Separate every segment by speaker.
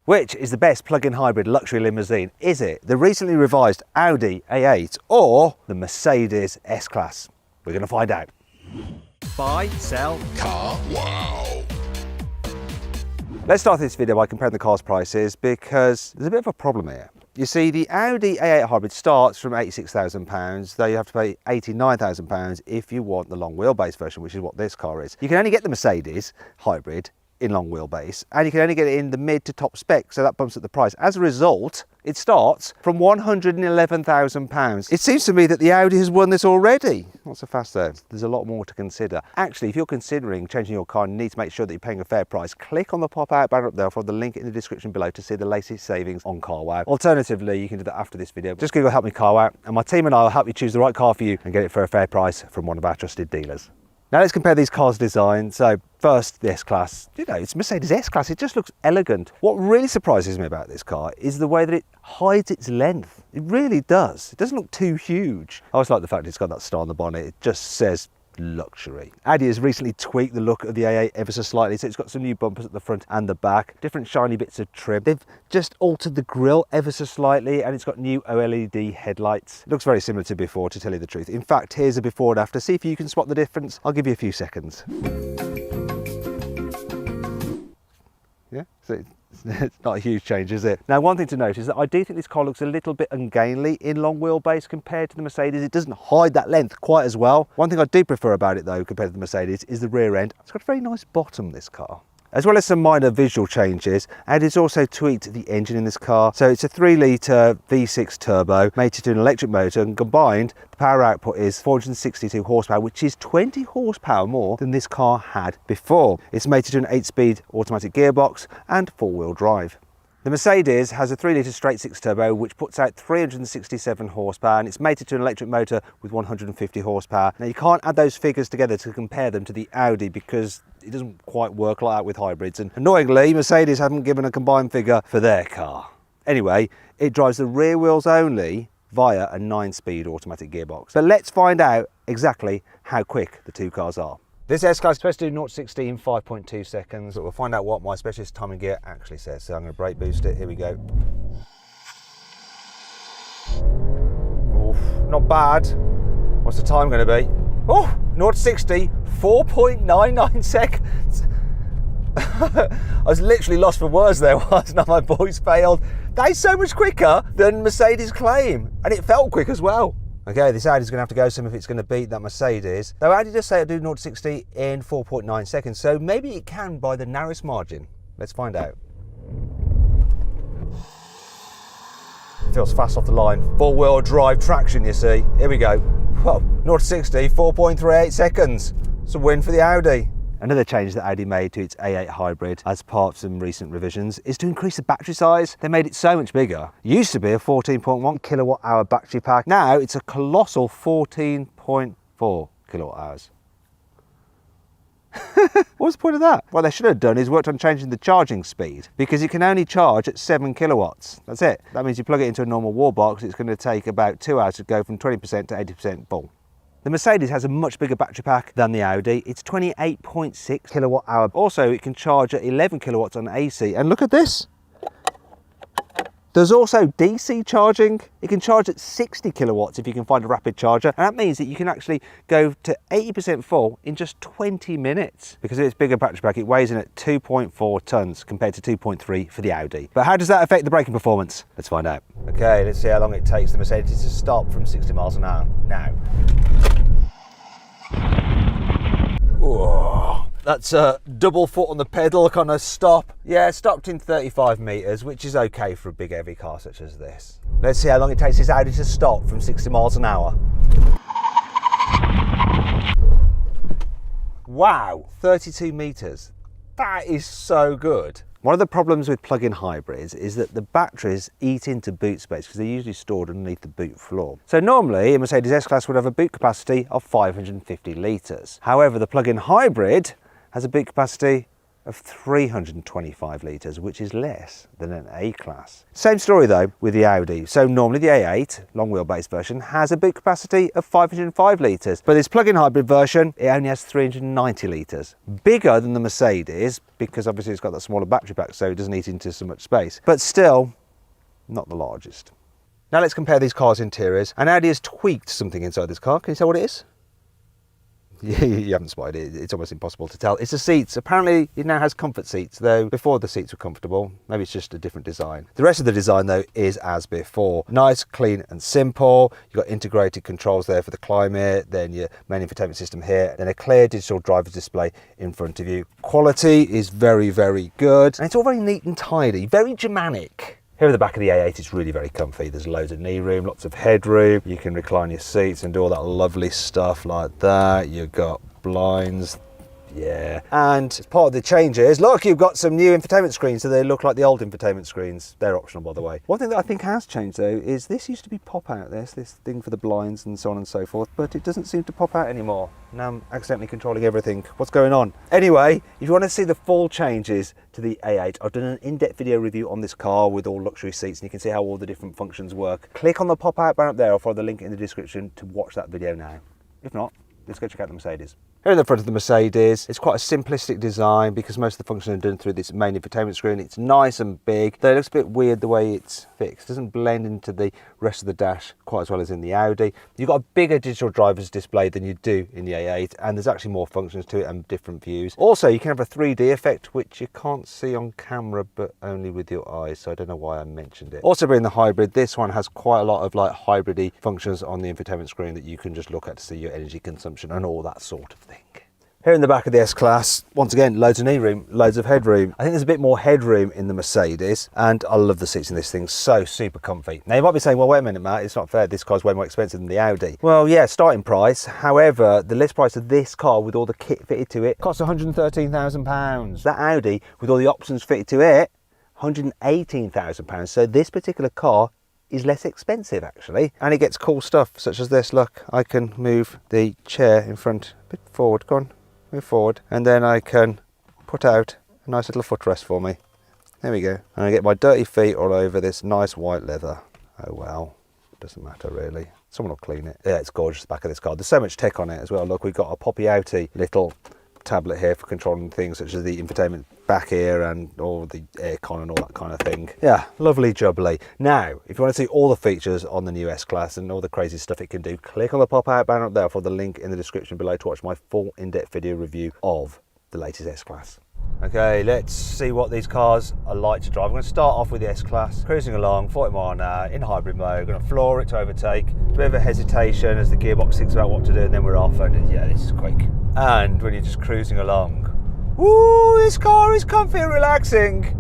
Speaker 1: Which is the best plug-in hybrid luxury limousine? Is it the recently revised Audi A8 or the Mercedes S-Class? We're going to find out. Buy, sell, car, wow. Let's start this video by comparing the car's prices because there's a bit of a problem here. You see, the Audi A8 hybrid starts from £86,000, though you have to pay £89,000 if you want the long wheelbase version, which is what this car is. You can only get the Mercedes hybrid in long wheelbase, and you can only get it in the mid to top spec, so that bumps up the price. As a result, it starts from £111,000. It seems to me that the Audi has won this already. Not so fast though, there's a lot more to consider. Actually, if you're considering changing your car and you need to make sure that you're paying a fair price, click on the pop-out banner up there for the link in the description below to see the latest savings on CarWow. Alternatively, you can do that after this video. Just Google Help Me CarWow, and my team and I will help you choose the right car for you and get it for a fair price from one of our trusted dealers. Now let's compare these cars' design. So first, the S-Class. You know, it's Mercedes S-Class. It just looks elegant. What really surprises me about this car is the way that it hides its length. It really does. It doesn't look too huge. I always like the fact it's got that star on the bonnet. It just says luxury. Audi has recently tweaked the look of the A8 ever so slightly, so it's got some new bumpers at the front and the back, different shiny bits of trim. They've just altered the grille ever so slightly, and it's got new OLED headlights. It looks very similar to before, to tell you the truth. In fact, here's a before and after. See if you can spot the difference. I'll give you a few seconds. Yeah, so it's not a huge change, is it? Now, one thing to note is that I do think this car looks a little bit ungainly in long wheelbase compared to the Mercedes. It doesn't hide that length quite as well. One thing I do prefer about it though, compared to the Mercedes, is the rear end. It's got a very nice bottom, this car. As well as some minor visual changes, Audi's also tweaked the engine in this car. So it's a 3-litre V6 turbo mated to an electric motor, and combined, the power output is 462 horsepower, which is 20 horsepower more than this car had before. It's mated to an 8-speed automatic gearbox and 4-wheel drive. The Mercedes has a 3-litre straight-six turbo which puts out 367 horsepower, and it's mated to an electric motor with 150 horsepower. Now, you can't add those figures together to compare them to the Audi because it doesn't quite work like that with hybrids, and annoyingly Mercedes haven't given a combined figure for their car. Anyway, it drives the rear wheels only via a 9-speed automatic gearbox. But let's find out exactly how quick the two cars are. This S-Class is supposed to do 0-60 in 5.2 seconds, but we'll find out what my specialist timing gear actually says. So I'm going to brake boost it. Here we go. Oof, not bad. What's the time going to be? Oh, 0-60, 4.99 seconds. I was literally lost for words there, wasn't I? My voice failed. That is so much quicker than Mercedes claim, and it felt quick as well. Okay, this Audi's going to have to go some if it's going to beat that Mercedes. Though Audi does say it'll do 0-60 in 4.9 seconds, so maybe it can by the narrowest margin. Let's find out. Feels fast off the line. 4-wheel drive traction, you see. Here we go. Whoa, 0-60, 4.38 seconds. It's a win for the Audi. Another change that Audi made to its A8 hybrid as part of some recent revisions is to increase the battery size. They made it so much bigger. It used to be a 14.1 kilowatt hour battery pack. Now it's a colossal 14.4 kilowatt hours. What's the point of that? What they should have done is worked on changing the charging speed, because you can only charge at 7 kilowatts. That's it. That means you plug it into a normal wall box, it's going to take about 2 hours to go from 20% to 80% full. The Mercedes has a much bigger battery pack than the Audi. It's 28.6 kilowatt hour. Also, it can charge at 11 kilowatts on AC. And look at this. There's also DC charging. It can charge at 60 kilowatts if you can find a rapid charger. And that means that you can actually go to 80% full in just 20 minutes. Because of its bigger battery pack, it weighs in at 2.4 tons compared to 2.3 for the Audi. But how does that affect the braking performance? Let's find out. Okay, let's see how long it takes the Mercedes to stop from 60 miles an hour now. Whoa. That's a double foot on the pedal kind of stop. Yeah, it stopped in 35 meters, which is okay for a big heavy car such as this. Let's see how long it takes this Audi to stop from 60 miles an hour. Wow, 32 meters. That is so good. One of the problems with plug-in hybrids is that the batteries eat into boot space because they're usually stored underneath the boot floor. So normally a Mercedes S-Class would have a boot capacity of 550 litres. However, the plug-in hybrid has a boot capacity of 325 litres, which is less than an A-Class. Same story though with the Audi. So normally the A8 long wheelbase version has a boot capacity of 505 litres, but this plug-in hybrid version, it only has 390 litres. Bigger than the Mercedes, because obviously it's got that smaller battery pack, so it doesn't eat into so much space, but still not the largest. Now let's compare these cars' interiors, and Audi has tweaked something inside this car. Can you tell what it is? You haven't spotted it, it's almost impossible to tell. It's the seats. Apparently it now has comfort seats, though before the seats were comfortable. Maybe it's just a different design. The rest of the design though is as before. Nice, clean and simple. You've got integrated controls there for the climate, then your main infotainment system here, then a clear digital driver's display in front of you. Quality is very, very good. And it's all very neat and tidy, very Germanic. Here at the back of the A8, it's really very comfy. There's loads of knee room, lots of headroom. You can recline your seats and do all that lovely stuff like that. You've got blinds, yeah. And as part of the changes, look, you've got some new infotainment screens, so they look like the old infotainment screens. They're optional, by the way. One thing that I think has changed, though, is this used to be pop out, this thing for the blinds and so on and so forth, but it doesn't seem to pop out anymore. Now I'm accidentally controlling everything. What's going on? Anyway, if you want to see the full changes to the A8, I've done an in-depth video review on this car with all luxury seats, and you can see how all the different functions work. Click on the pop-out banner up there, or follow the link in the description to watch that video now. If not, let's go check out the Mercedes. Here in the front of the Mercedes, it's quite a simplistic design because most of the functions are done through this main infotainment screen. It's nice and big, though it looks a bit weird the way it's fixed. It doesn't blend into the rest of the dash quite as well as in the Audi. You've got a bigger digital driver's display than you do in the A8, and there's actually more functions to it and different views. Also, you can have a 3D effect, which you can't see on camera, but only with your eyes, so I don't know why I mentioned it. Also being the hybrid, this one has quite a lot of like hybrid-y functions on the infotainment screen that you can just look at to see your energy consumption and all that sort of thing. Here in the back of the S-Class, once again, loads of knee room, loads of headroom. I think there's a bit more headroom in the Mercedes, and I love the seats in this thing, so super comfy. Now you might be saying, well, wait a minute, Matt, it's not fair, this car's way more expensive than the Audi. Well, yeah, starting price. However, the list price of this car with all the kit fitted to it costs £113,000. That Audi, with all the options fitted to it, £118,000. So this particular car is less expensive actually, and it gets cool stuff such as this. Look, I can move the chair in front a bit forward, go on. Move forward, and then I can put out a nice little footrest for me. There we go. And I get my dirty feet all over this nice white leather. Oh well, doesn't matter really. Someone will clean it. Yeah, it's gorgeous, the back of this car. There's so much tech on it as well. Look, we've got a poppy outy little tablet here for controlling things such as the infotainment back here and all the aircon and all that kind of thing. Yeah, lovely jubbly. Now, if you want to see all the features on the new S-Class and all the crazy stuff it can do, click on the pop-out banner up there for the link in the description below to watch my full in-depth video review of the latest S-Class. Okay, let's see what these cars are like to drive. I'm going to start off with the S-Class, cruising along, 40 mile an hour in hybrid mode. Going to floor it to overtake. A bit of a hesitation as the gearbox thinks about what to do, and then we're off, and yeah, this is quick. And when you're just cruising along, woo, this car is comfy and relaxing.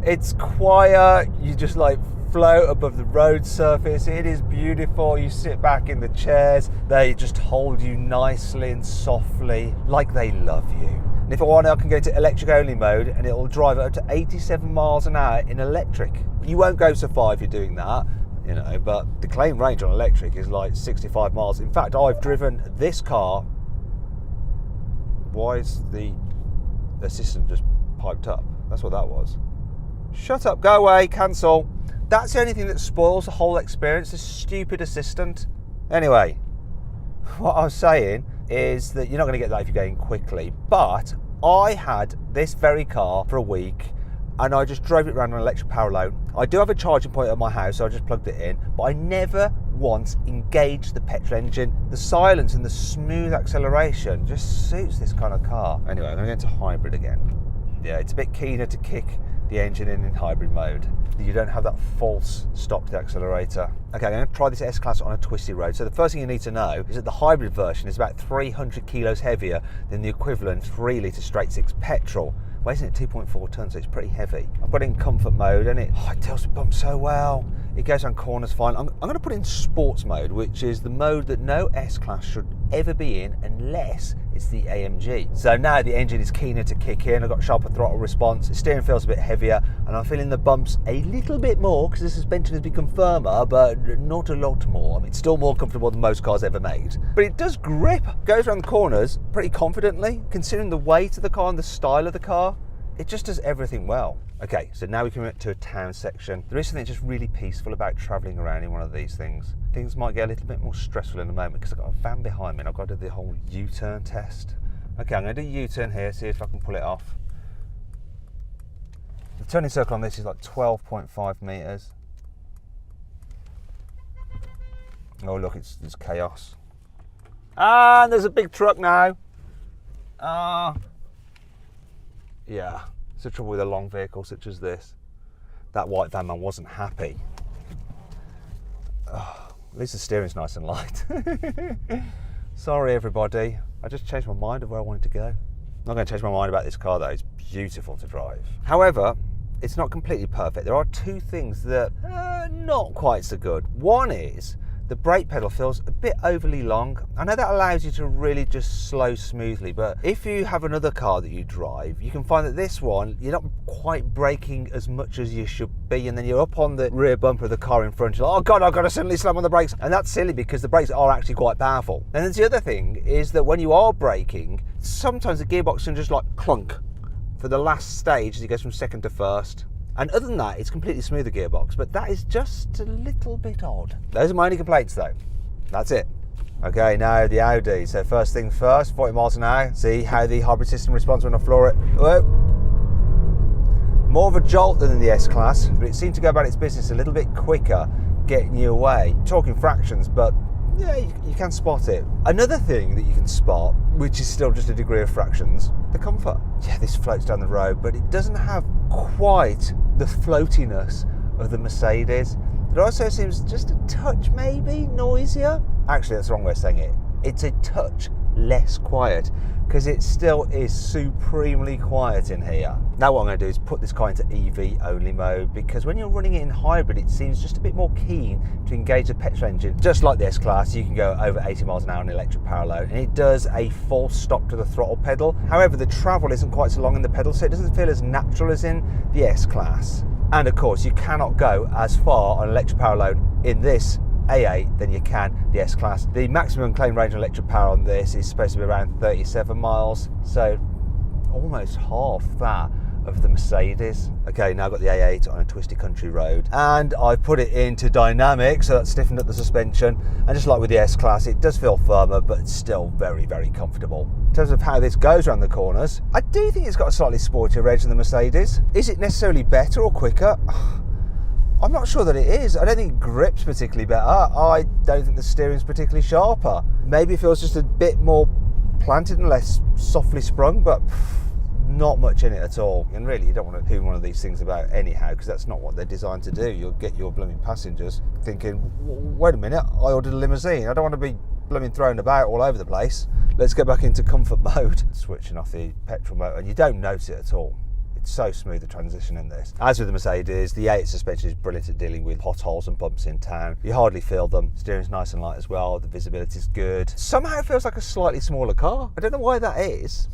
Speaker 1: It's quiet, you just like float above the road surface. It is beautiful. You sit back in the chairs, they just hold you nicely and softly, like they love you. And if I want, I can go to electric only mode and it'll drive up to 87 miles an hour in electric. You won't go so far if you're doing that, you know, but the claim range on electric is like 65 miles. In fact, I've driven this car. Why is the assistant just piped up? That's what that was. Shut up, go away, cancel. That's the only thing that spoils the whole experience, this stupid assistant. Anyway, what I was saying is that you're not going to get that if you're going quickly, but I had this very car for a week and I just drove it around on electric power alone. I do have a charging point at my house, so I just plugged it in, but I never once engaged the petrol engine. The silence and the smooth acceleration just suits this kind of car. Anyway, I'm going to go into hybrid again. Yeah, it's a bit keener to kick the engine in hybrid mode. You don't have that false stop to the accelerator. Okay, I'm going to try this S-Class on a twisty road. So the first thing you need to know is that the hybrid version is about 300 kilos heavier than the equivalent 3 litre straight six petrol. Weighs in at 2.4 tons, so it's pretty heavy. I've got it in comfort mode and it deals with bumps so well. It goes around corners fine. I'm going to put it in sports mode, which is the mode that no S-Class should ever be in unless it's the AMG. So now the engine is keener to kick in. I've got sharper throttle response. The steering feels a bit heavier and I'm feeling the bumps a little bit more because the suspension has become firmer, but not a lot more. I mean, it's still more comfortable than most cars ever made. But it does grip, goes around the corners pretty confidently, considering the weight of the car and the style of the car. It just does everything well. Okay, so now we come to a town section. There is something just really peaceful about travelling around in one of these things. Things might get a little bit more stressful in a moment because I've got a van behind me and I've got to do the whole U-turn test. Okay, I'm going to do a U-turn here, see if I can pull it off. The turning circle on this is like 12.5 metres. Oh look, it's chaos. Ah, and there's a big truck now. Yeah, it's the trouble with a long vehicle such as this. That white van man wasn't happy. Oh, at least the steering's nice and light. Sorry everybody, I just changed my mind of where I wanted to go. I'm not going to change my mind about this car though, it's beautiful to drive. However, it's not completely perfect. There are two things that are not quite so good. One is the brake pedal feels a bit overly long. I know that allows you to really just slow smoothly, but if you have another car that you drive, you can find that this one, you're not quite braking as much as you should be, and then you're up on the rear bumper of the car in front, you're like, oh God, I've got to suddenly slam on the brakes. And that's silly because the brakes are actually quite powerful. And then the other thing is that when you are braking, sometimes the gearbox can just like clunk for the last stage as it goes from second to first. And other than that, it's completely smooth, the gearbox, but that is just a little bit odd. Those are my only complaints though. That's it. Okay, now the Audi. So first things first, 40 miles an hour. See how the hybrid system responds when I floor it. Whoa. More of a jolt than in the S-Class, but it seemed to go about its business a little bit quicker, getting you away. Talking fractions, but yeah, you can spot it. Another thing that you can spot, which is still just a degree of fractions, the comfort. Yeah, this floats down the road, but it doesn't have quite the floatiness of the Mercedes. It also seems just a touch maybe noisier. Actually, that's the wrong way of saying it. It's a touch less quiet because it still is supremely quiet in here. Now what I'm going to do is put this car into EV only mode, because when you're running it in hybrid it seems just a bit more keen to engage the petrol engine. Just like the S-Class, you can go over 80 miles an hour on electric power load, and it does a full stop to the throttle pedal. However, the travel isn't quite so long in the pedal, so it doesn't feel as natural as in the S-Class. And of course you cannot go as far on electric power load in this A8 than you can the S-Class. The maximum claimed range of electric power on this is supposed to be around 37 miles, so almost half that of the Mercedes. Okay, now I've got the A8 on a twisty country road, and I've put it into dynamic, so that's stiffened up the suspension. And just like with the S-Class, it does feel firmer, but it's still very, very comfortable. In terms of how this goes around the corners, I do think it's got a slightly sportier edge than the Mercedes. Is it necessarily better or quicker? I'm not sure that it is. I don't think it grips particularly better. I don't think the steering's particularly sharper. Maybe it feels just a bit more planted and less softly sprung, but not much in it at all. And really, you don't want to do one of these things about anyhow, because that's not what they're designed to do. You'll get your blooming passengers thinking, wait a minute, I ordered a limousine. I don't want to be blooming thrown about all over the place. Let's go back into comfort mode. Switching off the petrol motor, and you don't notice it at all. It's so smooth, the transition in this. As with the Mercedes, the A8 suspension is brilliant at dealing with potholes and bumps in town. You hardly feel them. Steering's nice and light as well. The visibility's good. Somehow it feels like a slightly smaller car. I don't know why that is.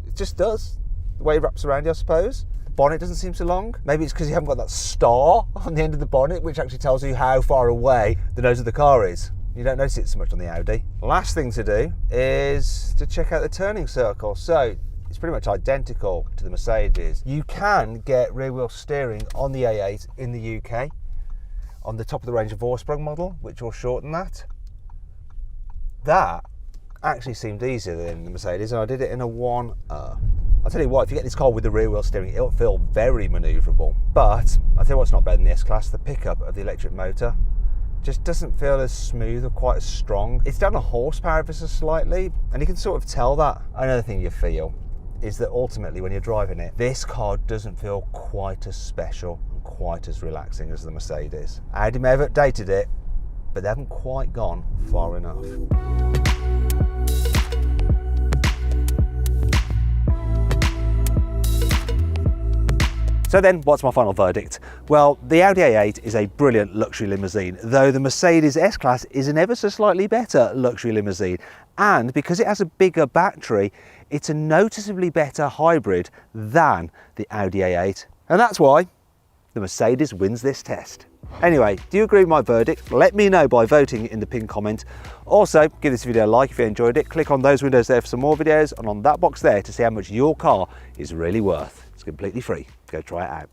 Speaker 1: It just does. The way it wraps around you, I suppose. The bonnet doesn't seem so long. Maybe it's because you haven't got that star on the end of the bonnet, which actually tells you how far away the nose of the car is. You don't notice it so much on the Audi. Last thing to do is to check out the turning circle. So it's pretty much identical to the Mercedes. You can get rear wheel steering on the A8 in the UK on the top of the range of Vorsprung model, which will shorten that. That actually seemed easier than the Mercedes, and I did it in a 1. I'll tell you what, if you get this car with the rear wheel steering, it'll feel very manoeuvrable. But I'll tell you what's not better than the S-Class, the pickup of the electric motor just doesn't feel as smooth or quite as strong. It's down a horsepower ever so slightly, and you can sort of tell that. Another thing you feel is that ultimately when you're driving it, this car doesn't feel quite as special and quite as relaxing as the Mercedes. Audi may have updated it, but they haven't quite gone far enough. So then, what's my final verdict? Well, the Audi A8 is a brilliant luxury limousine, though the Mercedes S-Class is an ever so slightly better luxury limousine. And because it has a bigger battery, it's a noticeably better hybrid than the Audi A8. And that's why the Mercedes wins this test. Anyway, do you agree with my verdict? Let me know by voting in the pinned comment. Also, give this video a like if you enjoyed it. Click on those windows there for some more videos, and on that box there to see how much your car is really worth. completely free. Go try it out.